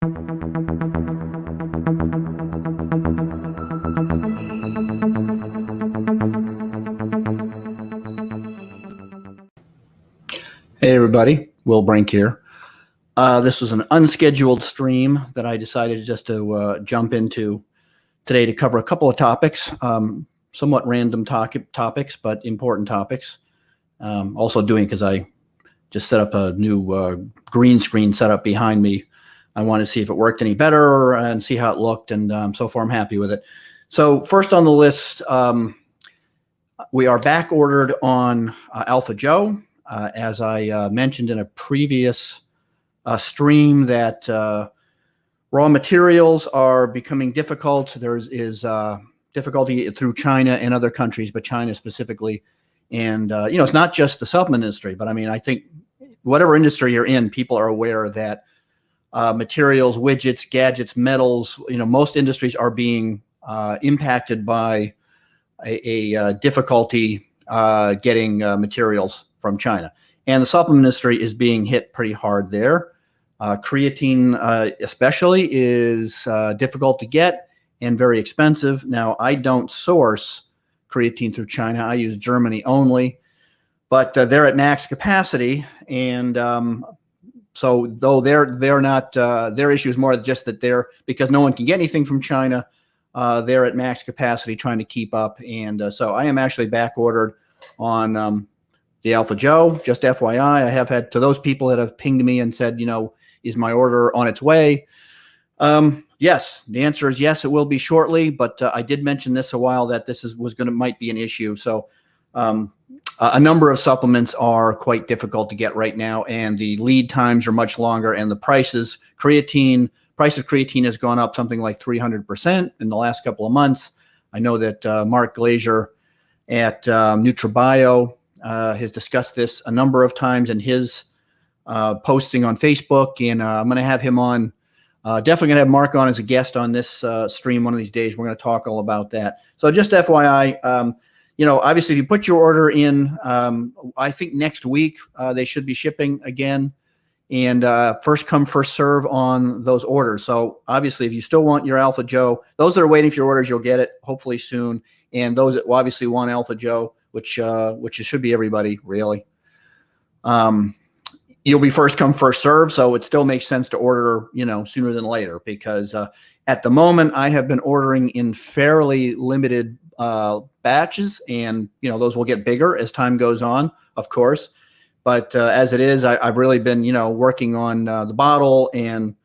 Hey everybody, Will Brink here. This was an unscheduled stream that I decided just to jump into today to cover a couple of topics, somewhat random topics, but important topics. Also doing because I just set up a new green screen setup behind me. I wanted to see if it worked any better and see how it looked, and so far I'm happy with it. So first on the list, we are back ordered on AlphaJoe. As I mentioned in a previous stream, that raw materials are becoming difficult. There is difficulty through China and other countries, but China specifically. And, you know, it's not just the supplement industry, but I mean, I think whatever industry you're in, people are aware that materials, widgets, gadgets, metals, you know, most industries are being impacted by a difficulty getting materials from China. And the supplement industry is being hit pretty hard there. Creatine especially is difficult to get and very expensive. Now, I don't source creatine through China. I use Germany only, but they're at max capacity. And so though they're not, their issue is more just that because no one can get anything from China, they're at max capacity trying to keep up. And so I am actually back ordered on the AlphaJoe. Just FYI, I have had, to those people that have pinged me and said, you know, is my order on its way? Yes, the answer is yes, it will be shortly. But I did mention this a while that this might be an issue. So a number of supplements are quite difficult to get right now, and the lead times are much longer, and the price of creatine has gone up something like 300% in the last couple of months. I know that Mark Glazier at NutriBio has discussed this a number of times in his posting on Facebook, and I'm going to have him on. Definitely going to have Mark on as a guest on this stream one of these days. We're going to talk all about that. So just FYI, you know, obviously if you put your order in, I think next week they should be shipping again, and first come, first serve on those orders. So obviously if you still want your AlphaJoe, those that are waiting for your orders, you'll get it hopefully soon. And those that obviously want AlphaJoe, which it should be everybody really, you'll be first come, first serve. So it still makes sense to order, you know, sooner than later, because at the moment I have been ordering in fairly limited batches, and, you know, those will get bigger as time goes on, of course. But as it is, I've really been, you know, working on the bottle and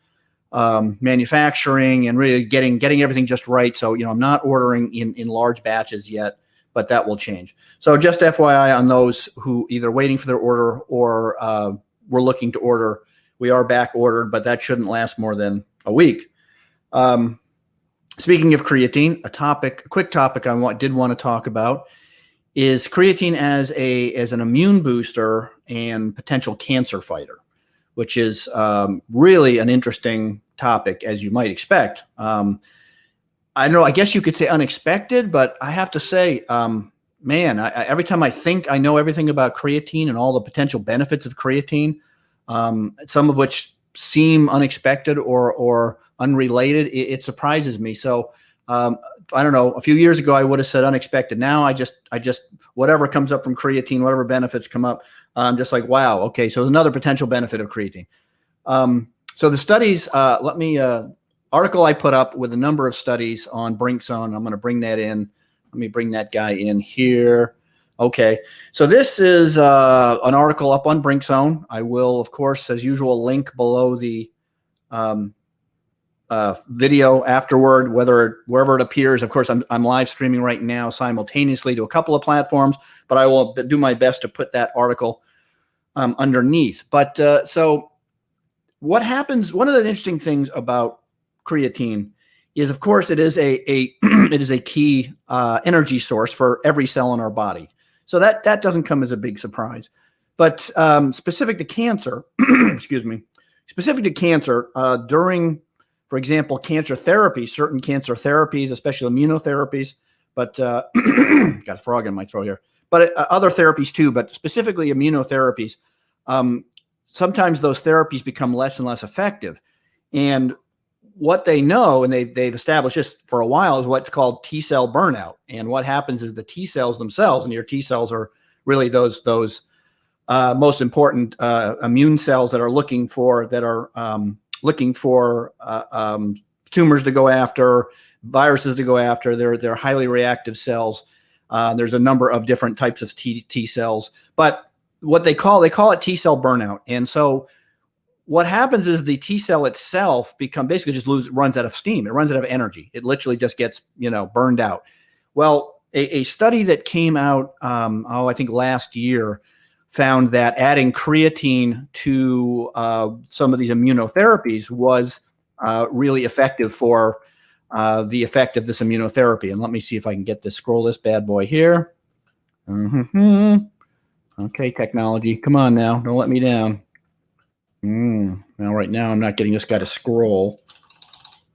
manufacturing and really getting everything just right. So, you know, I'm not ordering in large batches yet, but that will change. So just FYI on those who either waiting for their order or we're looking to order, we are back ordered, but that shouldn't last more than a week. Speaking of creatine, a quick topic I did want to talk about is creatine as an immune booster and potential cancer fighter, which is really an interesting topic, as you might expect. I don't know, I guess you could say unexpected, but I have to say, man, every time I think I know everything about creatine and all the potential benefits of creatine, some of which seem unexpected or unrelated, it surprises me. So I don't know, a few years ago I would have said unexpected. Now I just whatever comes up from creatine, whatever benefits come up, I'm just like, wow, okay, so another potential benefit of creatine. So the studies, article I put up with a number of studies on Brinkzone. I'm going to bring that in. Let me bring that guy in here. Okay, so this is an article up on Brinkzone. I will, of course, as usual, link below the video afterward, wherever it appears. Of course, I'm live streaming right now simultaneously to a couple of platforms, but I will do my best to put that article underneath. But so what happens, one of the interesting things about creatine is, of course, it is it is a key energy source for every cell in our body. So that doesn't come as a big surprise. But specific to cancer, excuse me, specific to cancer, during, for example, cancer therapy, certain cancer therapies, especially immunotherapies, but got a frog in my throat here, but other therapies too, but specifically immunotherapies, sometimes those therapies become less and less effective. And what they know, and they've established this for a while, is what's called T cell burnout. And what happens is the T cells themselves, and your T cells are really those most important immune cells that are looking for tumors to go after, viruses to go after. They're highly reactive cells. There's a number of different types of T cells, but what they call it T cell burnout. And so what happens is the T cell itself basically just runs out of steam. It runs out of energy. It literally just gets, burned out. Well, a study that came out, I think last year, found that adding creatine to some of these immunotherapies was really effective for the effect of this immunotherapy. And let me see if I can scroll this bad boy here. Okay, technology, come on now, don't let me down. Now, right now, I'm not getting this guy to scroll.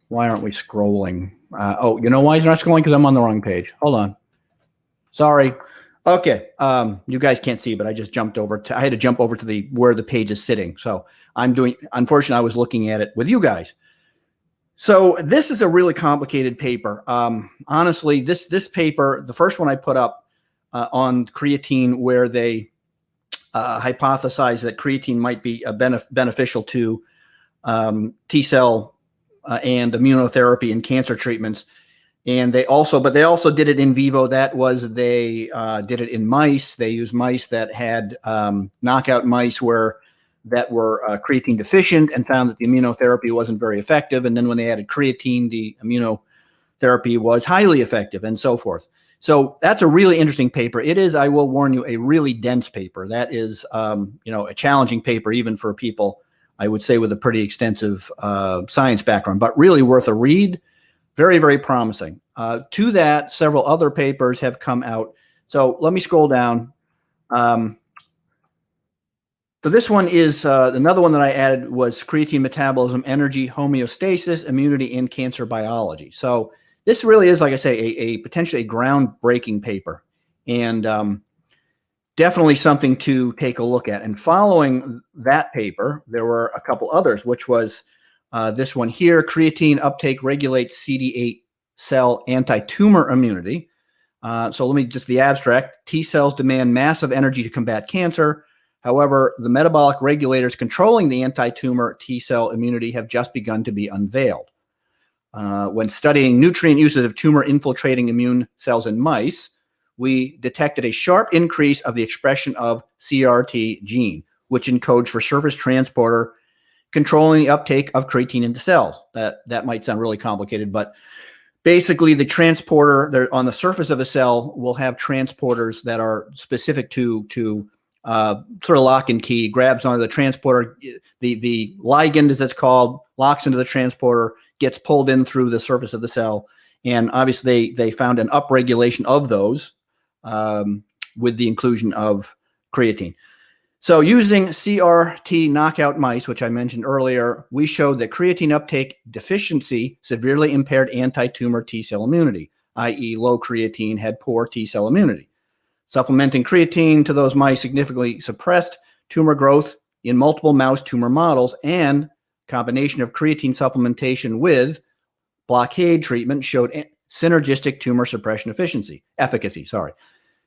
Why aren't we scrolling? Oh, you know why he's not scrolling? Because I'm on the wrong page. Hold on. Sorry. Okay. You guys can't see, but I just jumped over I had to jump over to where the page is sitting. So unfortunately, I was looking at it with you guys. So this is a really complicated paper. Honestly, this paper, the first one I put up on creatine, where they hypothesized that creatine might be beneficial to T cell and immunotherapy and cancer treatments. And they also did it in vivo. That was, they did it in mice. They used mice that had knockout mice that were creatine deficient, and found that the immunotherapy wasn't very effective. And then when they added creatine, the immunotherapy was highly effective, and so forth. So that's a really interesting paper. It is, I will warn you, a really dense paper. That is, a challenging paper even for people, I would say, with a pretty extensive science background, but really worth a read. Very, very promising. To that, several other papers have come out. So let me scroll down. So this one is another one that I added was creatine metabolism, energy, homeostasis, immunity, and cancer biology. So this really is, like I say, a potentially groundbreaking paper, and definitely something to take a look at. And following that paper, there were a couple others, which was this one here: creatine uptake regulates CD8 cell anti-tumor immunity. So let me just the abstract. T cells demand massive energy to combat cancer. However, the metabolic regulators controlling the anti-tumor T cell immunity have just begun to be unveiled. When studying nutrient uses of tumor-infiltrating immune cells in mice, we detected a sharp increase of the expression of CRT gene, which encodes for surface transporter, controlling the uptake of creatine into cells. That might sound really complicated, but basically the transporter on the surface of a cell will have transporters that are specific to sort of lock and key, grabs onto the transporter. The ligand, as it's called, locks into the transporter, gets pulled in through the surface of the cell. And obviously they found an upregulation of those with the inclusion of creatine. So using CRT knockout mice, which I mentioned earlier, we showed that creatine uptake deficiency severely impaired anti-tumor T cell immunity, i.e. low creatine had poor T cell immunity. Supplementing creatine to those mice significantly suppressed tumor growth in multiple mouse tumor models, and combination of creatine supplementation with blockade treatment showed synergistic tumor suppression efficacy.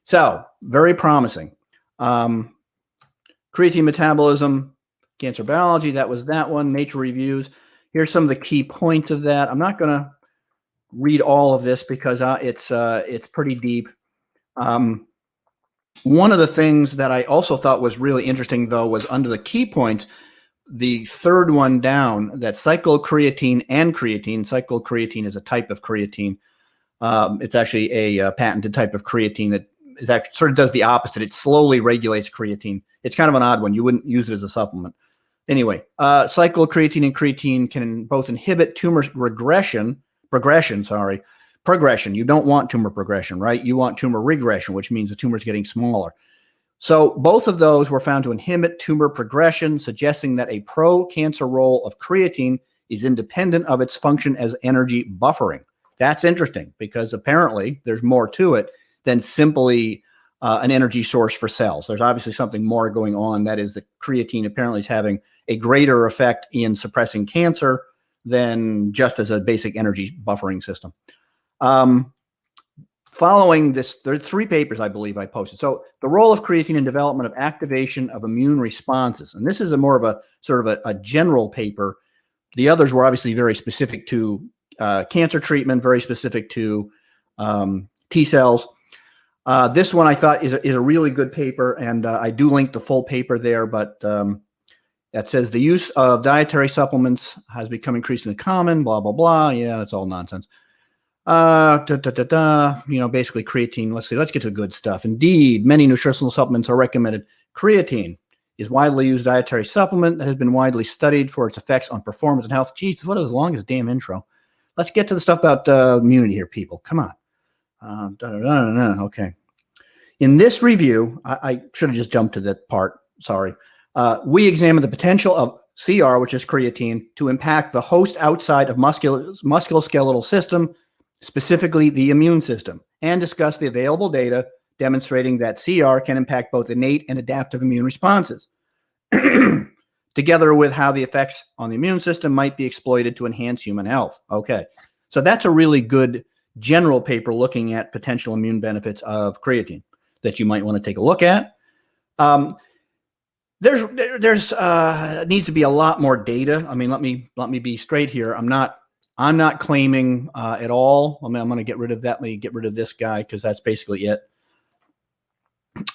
So very promising. Creatine metabolism, cancer biology, that was that one. Nature reviews. Here's some of the key points of that. I'm not going to read all of this because it's pretty deep. One of the things that I also thought was really interesting, though, was under the key points, the third one down, that cyclocreatine and creatine. Cyclocreatine is a type of creatine. It's actually a patented type of creatine that sort of does the opposite. It slowly regulates creatine. It's kind of an odd one. You wouldn't use it as a supplement. Anyway, cyclocreatine and creatine can both inhibit tumor progression. You don't want tumor progression, right? You want tumor regression, which means the tumor is getting smaller. So both of those were found to inhibit tumor progression, suggesting that a pro-cancer role of creatine is independent of its function as energy buffering. That's interesting because apparently there's more to it than simply an energy source for cells. There's obviously something more going on. That is, the creatine apparently is having a greater effect in suppressing cancer than just as a basic energy buffering system. Following this, there are 3 papers I believe I posted. So the role of creatine in development of activation of immune responses. And this is a more of a sort of a general paper. The others were obviously very specific to cancer treatment, very specific to T cells. This one I thought is a really good paper, and I do link the full paper there, but that says the use of dietary supplements has become increasingly common, blah, blah, blah. Yeah, that's all nonsense. Basically creatine. Let's get to the good stuff. Indeed, many nutritional supplements are recommended. Creatine is widely used dietary supplement that has been widely studied for its effects on performance and health. Jeez, what is the longest damn intro? Let's get to the stuff about immunity here, people. Come on. Okay. In this review, I should have just jumped to that part. Sorry. We examine the potential of CR, which is creatine, to impact the host outside of musculoskeletal system, specifically the immune system, and discuss the available data demonstrating that CR can impact both innate and adaptive immune responses, together with how the effects on the immune system might be exploited to enhance human health. Okay, so that's a really good general paper looking at potential immune benefits of creatine that you might want to take a look at. There's needs to be a lot more data. I mean, let me be straight here. I'm not claiming at all. I mean, I'm going to get rid of that. Let me get rid of this guy because that's basically it.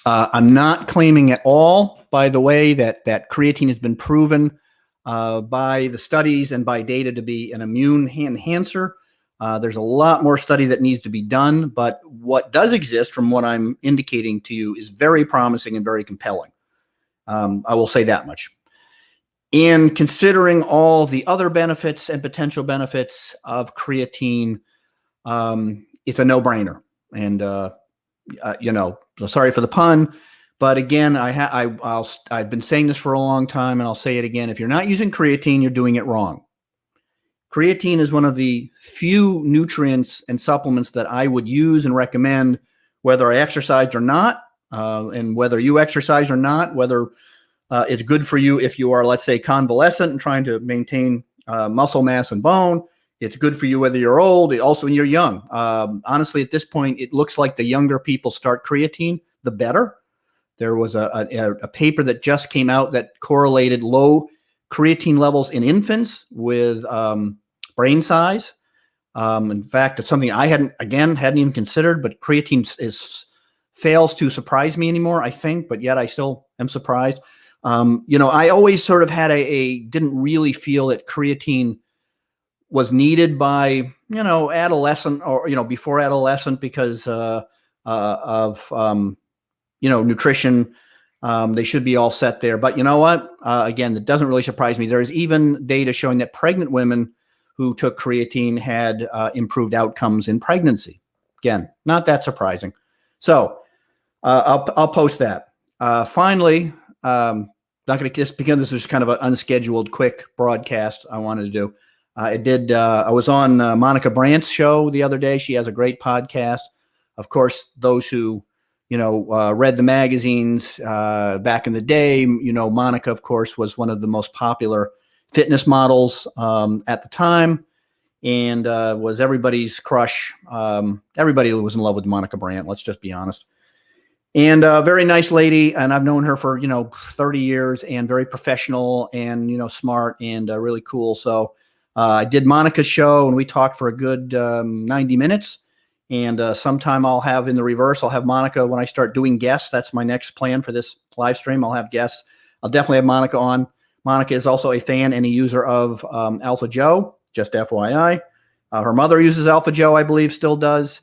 I'm not claiming at all, by the way, that creatine has been proven by the studies and by data to be an immune enhancer. There's a lot more study that needs to be done, but what does exist from what I'm indicating to you is very promising and very compelling. I will say that much. And considering all the other benefits and potential benefits of creatine, it's a no-brainer. And sorry for the pun, but again, I've been saying this for a long time, and I'll say it again. If you're not using creatine, you're doing it wrong. Creatine is one of the few nutrients and supplements that I would use and recommend, whether I exercised or not, and whether you exercise or not, whether it's good for you if you are, let's say, convalescent and trying to maintain muscle mass and bone. It's good for you whether you're old, also when you're young. Honestly, at this point, it looks like the younger people start creatine, the better. There was a paper that just came out that correlated low creatine levels in infants with brain size. In fact, it's something I hadn't even considered, but creatine fails to surprise me anymore, I think, but yet I still am surprised. I always sort of had didn't really feel that creatine was needed by, adolescent or, before adolescent because of nutrition. They should be all set there. But you know what? Again, that doesn't really surprise me. There's even data showing that pregnant women who took creatine had improved outcomes in pregnancy. Again, not that surprising. So I'll post that. Finally, not going to just begin. This is kind of an unscheduled, quick broadcast I wanted to do. I was on Monica Brant's show the other day. She has a great podcast. Of course, those who, read the magazines back in the day, Monica, of course, was one of the most popular fitness models at the time and was everybody's crush. Everybody was in love with Monica Brant. Let's just be honest. And a very nice lady, and I've known her for, 30 years and very professional and, smart and really cool. So I did Monica's show and we talked for a good 90 minutes. And sometime I'll have in the reverse, I'll have Monica when I start doing guests. That's my next plan for this live stream. I'll have guests. I'll definitely have Monica on. Monica is also a fan and a user of AlphaJoe, just FYI. Her mother uses AlphaJoe, I believe, still does.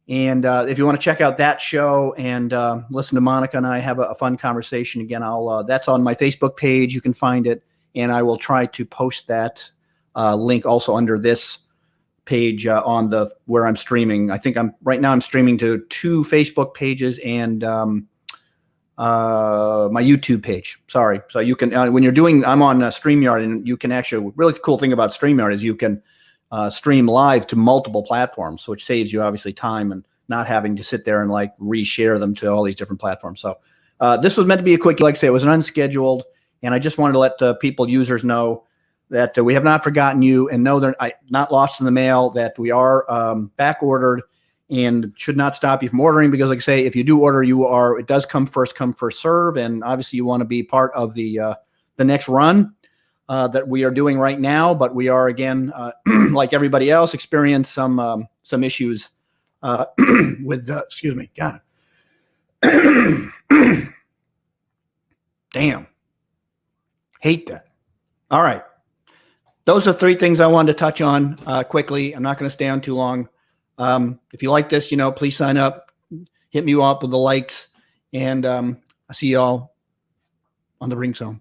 And if you want to check out that show and listen to Monica and I have a fun conversation again, that's on my Facebook page. You can find it, and I will try to post that link also under this page on where I'm streaming. I think right now I'm streaming to 2 Facebook pages and my YouTube page. Sorry. So you can when you're doing, I'm on StreamYard, and you can actually, really cool thing about StreamYard is you can stream live to multiple platforms, which saves you obviously time and not having to sit there and reshare them to all these different platforms. So this was meant to be a quick, like I say, it was an unscheduled, and I just wanted to let the users know that we have not forgotten you, and know they're not lost in the mail, that we are back ordered and should not stop you from ordering, because like I say, if you do order, it does come first serve. And obviously you want to be part of the next run that we are doing right now. But we are, again, like everybody else, experience some issues with excuse me, God. Damn. Hate that. All right. Those are 3 things I wanted to touch on quickly. I'm not going to stay on too long. If you like this, please sign up, hit me up with the likes, and I'll see y'all on the ring zone.